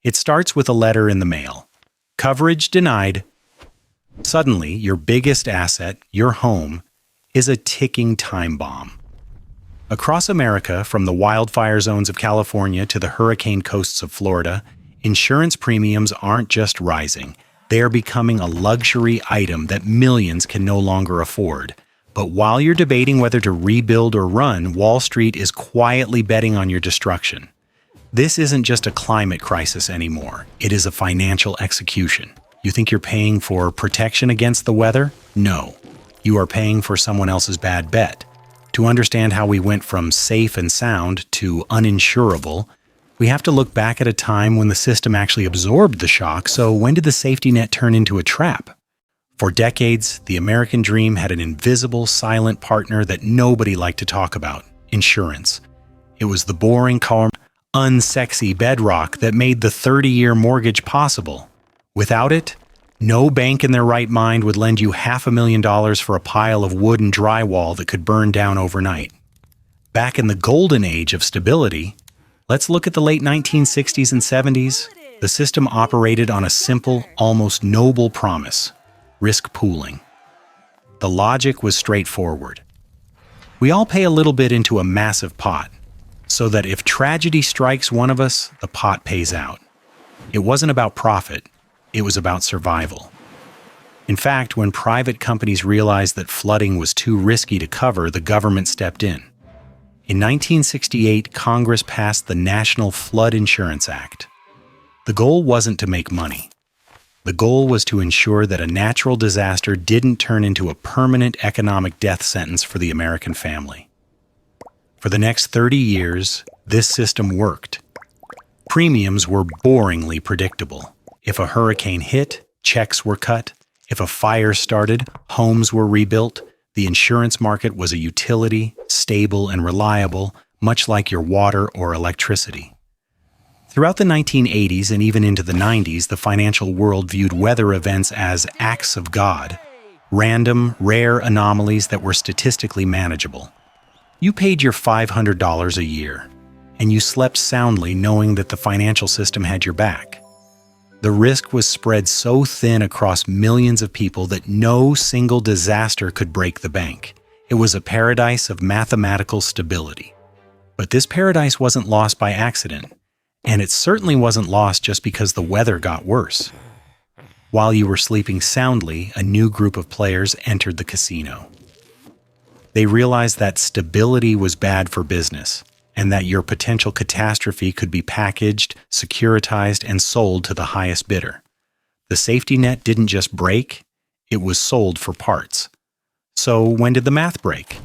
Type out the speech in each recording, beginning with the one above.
It starts with a letter in the mail. Coverage denied. Suddenly, your biggest asset, your home, is a ticking time bomb. Across America, from the wildfire zones of California to the hurricane coasts of Florida, insurance premiums aren't just rising. They are becoming a luxury item that millions can no longer afford. But while you're debating whether to rebuild or run, Wall Street is quietly betting on your destruction. This isn't just a climate crisis anymore. It is a financial execution. You think you're paying for protection against the weather? No. You are paying for someone else's bad bet. To understand how we went from safe and sound to uninsurable, we have to look back at a time when the system actually absorbed the shock. So when did the safety net turn into a trap? For decades, the American dream had an invisible, silent partner that nobody liked to talk about: insurance. It was the boring, calm, unsexy bedrock that made the 30-year mortgage possible. Without it, no bank in their right mind would lend you $500,000 for a pile of wood and drywall that could burn down overnight. Back in the golden age of stability, let's look at the late 1960s and 70s. The system operated on a simple, almost noble promise: risk pooling. The logic was straightforward. We all pay a little bit into a massive pot, so that if tragedy strikes one of us, the pot pays out. It wasn't about profit. It was about survival. In fact, when private companies realized that flooding was too risky to cover, the government stepped in. In 1968, Congress passed the National Flood Insurance Act. The goal wasn't to make money. The goal was to ensure that a natural disaster didn't turn into a permanent economic death sentence for the American family. For the next 30 years, this system worked. Premiums were boringly predictable. If a hurricane hit, checks were cut. If a fire started, homes were rebuilt. The insurance market was a utility, stable and reliable, much like your water or electricity. Throughout the 1980s and even into the 90s, the financial world viewed weather events as acts of God, random, rare anomalies that were statistically manageable. You paid your $500 a year, and you slept soundly knowing that the financial system had your back. The risk was spread so thin across millions of people that no single disaster could break the bank. It was a paradise of mathematical stability. But this paradise wasn't lost by accident, and it certainly wasn't lost just because the weather got worse. While you were sleeping soundly, a new group of players entered the casino. They realized that stability was bad for business, and that your potential catastrophe could be packaged, securitized, and sold to the highest bidder. The safety net didn't just break, it was sold for parts. So when did the math break?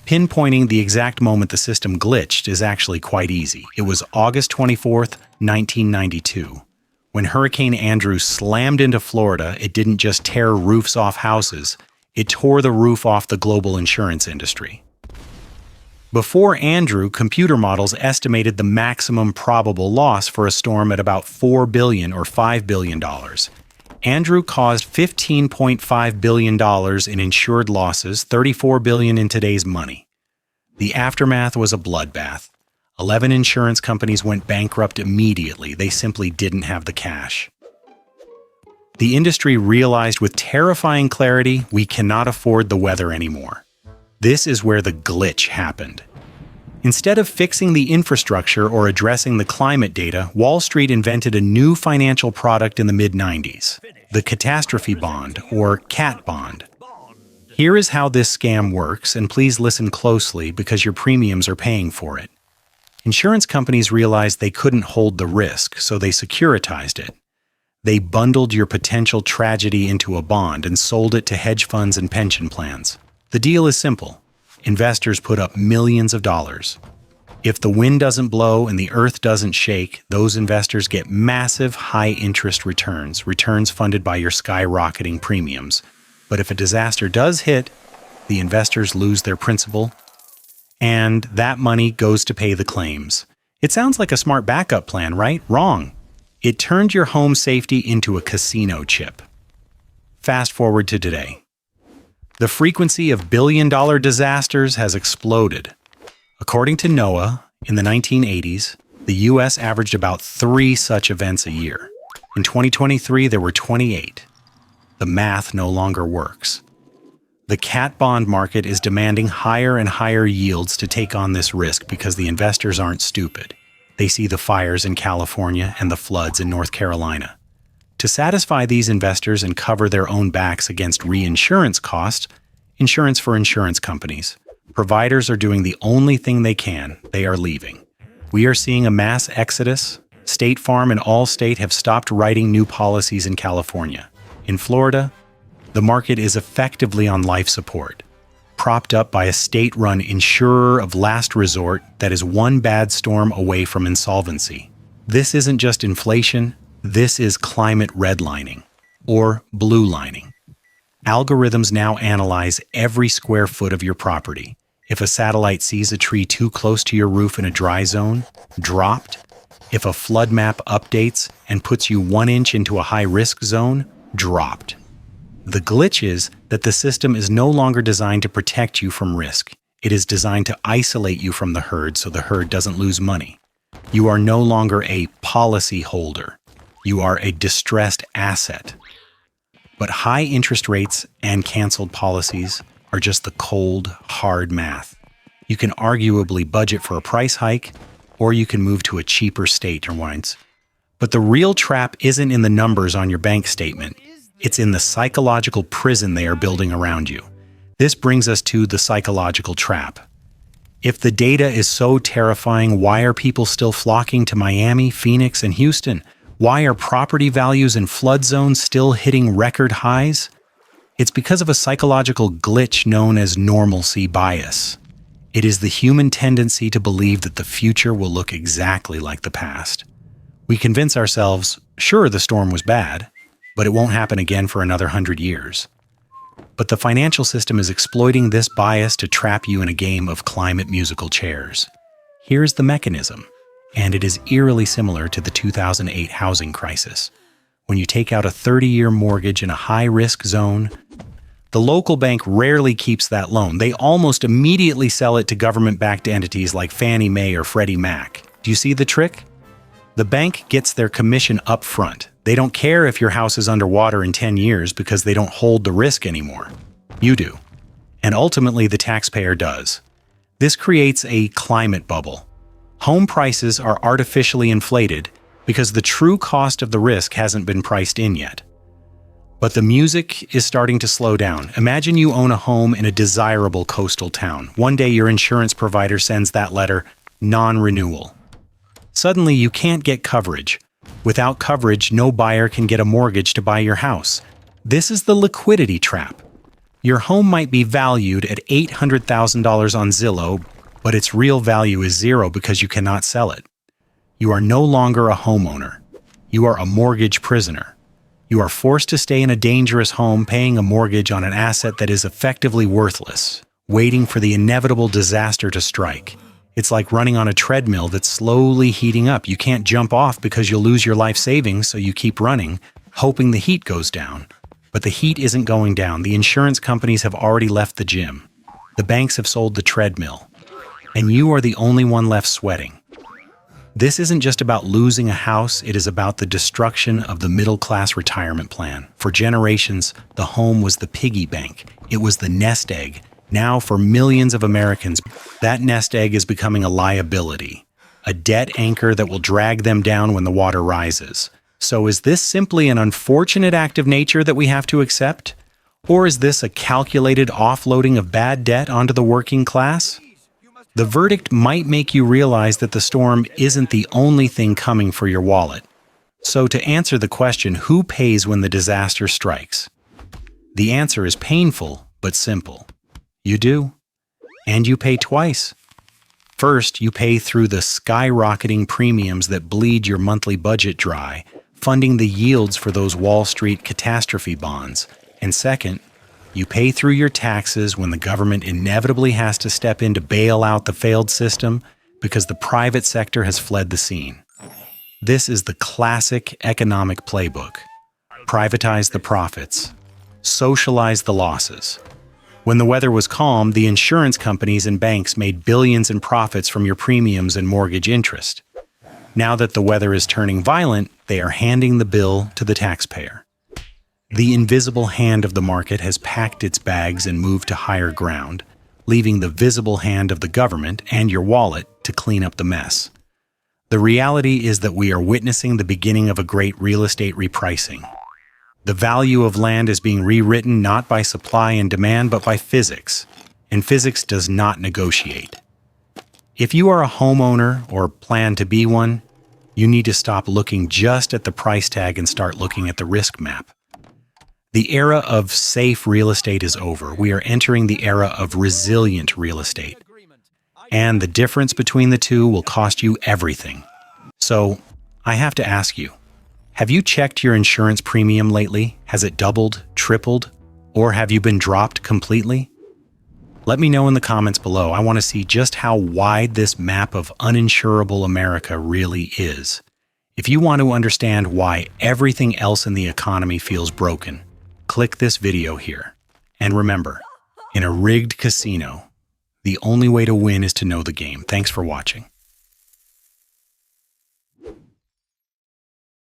Pinpointing the exact moment the system glitched is actually quite easy. It was August 24th, 1992. When Hurricane Andrew slammed into Florida, it didn't just tear roofs off houses, it tore the roof off the global insurance industry. Before Andrew, computer models estimated the maximum probable loss for a storm at about $4 billion or $5 billion. Andrew caused $15.5 billion in insured losses, $34 billion in today's money. The aftermath was a bloodbath. 11 insurance companies went bankrupt immediately. They simply didn't have the cash. The industry realized with terrifying clarity, we cannot afford the weather anymore. This is where the glitch happened. Instead of fixing the infrastructure or addressing the climate data, Wall Street invented a new financial product in the mid-90s, the Catastrophe Bond, or CAT bond. Here is how this scam works, and please listen closely because your premiums are paying for it. Insurance companies realized they couldn't hold the risk, so they securitized it. They bundled your potential tragedy into a bond and sold it to hedge funds and pension plans. The deal is simple. Investors put up millions of dollars. If the wind doesn't blow and the earth doesn't shake, those investors get massive high-interest returns funded by your skyrocketing premiums. But if a disaster does hit, the investors lose their principal, and that money goes to pay the claims. It sounds like a smart backup plan, right? Wrong. It turned your home safety into a casino chip. Fast forward to today. The frequency of billion-dollar disasters has exploded. According to NOAA, in the 1980s, The US averaged about 3 such events a year. In 2023, there were 28. The math no longer works. The cat bond market is demanding higher and higher yields to take on this risk because the investors aren't stupid. They see the fires in California and the floods in North Carolina. To satisfy these investors and cover their own backs against reinsurance costs, insurance for insurance companies, providers are doing the only thing they can. They are leaving. We are seeing a mass exodus. State Farm and Allstate have stopped writing new policies in California. In Florida, the market is effectively on life support, propped up by a state-run insurer of last resort that is one bad storm away from insolvency. This isn't just inflation, this is climate redlining, or blue lining. Algorithms now analyze every square foot of your property. If a satellite sees a tree too close to your roof in a dry zone, dropped. If a flood map updates and puts you 1 inch into a high-risk zone, dropped. The glitch is that the system is no longer designed to protect you from risk. It is designed to isolate you from the herd so the herd doesn't lose money. You are no longer a policy holder. You are a distressed asset. But high interest rates and canceled policies are just the cold, hard math. You can arguably budget for a price hike, or you can move to a cheaper state or once. But the real trap isn't in the numbers on your bank statement. It's in the psychological prison they are building around you. This brings us to the psychological trap. If the data is so terrifying, why are people still flocking to Miami, Phoenix, and Houston? Why are property values in flood zones still hitting record highs? It's because of a psychological glitch known as normalcy bias. It is the human tendency to believe that the future will look exactly like the past. We convince ourselves, sure, the storm was bad, but it won't happen again for another 100 years. But the financial system is exploiting this bias to trap you in a game of climate musical chairs. Here's the mechanism, and it is eerily similar to the 2008 housing crisis. When you take out a 30-year mortgage in a high-risk zone, the local bank rarely keeps that loan. They almost immediately sell it to government-backed entities like Fannie Mae or Freddie Mac. Do you see the trick? The bank gets their commission up front. They don't care if your house is underwater in 10 years because they don't hold the risk anymore. You do. And ultimately, the taxpayer does. This creates a climate bubble. Home prices are artificially inflated because the true cost of the risk hasn't been priced in yet. But the music is starting to slow down. Imagine you own a home in a desirable coastal town. One day your insurance provider sends that letter, non-renewal. Suddenly you can't get coverage. Without coverage, no buyer can get a mortgage to buy your house. This is the liquidity trap. Your home might be valued at $800,000 on Zillow, but its real value is zero because you cannot sell it. You are no longer a homeowner. You are a mortgage prisoner. You are forced to stay in a dangerous home paying a mortgage on an asset that is effectively worthless, waiting for the inevitable disaster to strike. It's like running on a treadmill that's slowly heating up. You can't jump off because you'll lose your life savings, so you keep running, hoping the heat goes down. But the heat isn't going down. The insurance companies have already left the gym. The banks have sold the treadmill. And you are the only one left sweating. This isn't just about losing a house, it is about the destruction of the middle-class retirement plan. For generations, the home was the piggy bank. It was the nest egg. Now, for millions of Americans, that nest egg is becoming a liability, a debt anchor that will drag them down when the water rises. So is this simply an unfortunate act of nature that we have to accept? Or is this a calculated offloading of bad debt onto the working class? The verdict might make you realize that the storm isn't the only thing coming for your wallet. So to answer the question, who pays when the disaster strikes? The answer is painful, but simple. You do. And you pay twice. First, you pay through the skyrocketing premiums that bleed your monthly budget dry, funding the yields for those Wall Street catastrophe bonds. And second, you pay through your taxes when the government inevitably has to step in to bail out the failed system because the private sector has fled the scene. This is the classic economic playbook. Privatize the profits. Socialize the losses. When the weather was calm, the insurance companies and banks made billions in profits from your premiums and mortgage interest. Now that the weather is turning violent, they are handing the bill to the taxpayer. The invisible hand of the market has packed its bags and moved to higher ground, leaving the visible hand of the government and your wallet to clean up the mess. The reality is that we are witnessing the beginning of a great real estate repricing. The value of land is being rewritten not by supply and demand, but by physics, and physics does not negotiate. If you are a homeowner or plan to be one, you need to stop looking just at the price tag and start looking at the risk map. The era of safe real estate is over. We are entering the era of resilient real estate. And the difference between the two will cost you everything. So, I have to ask you, have you checked your insurance premium lately? Has it doubled, tripled, or have you been dropped completely? Let me know in the comments below. I want to see just how wide this map of uninsurable America really is. If you want to understand why everything else in the economy feels broken, click this video here. And remember, in a rigged casino, the only way to win is to know the game. Thanks for watching.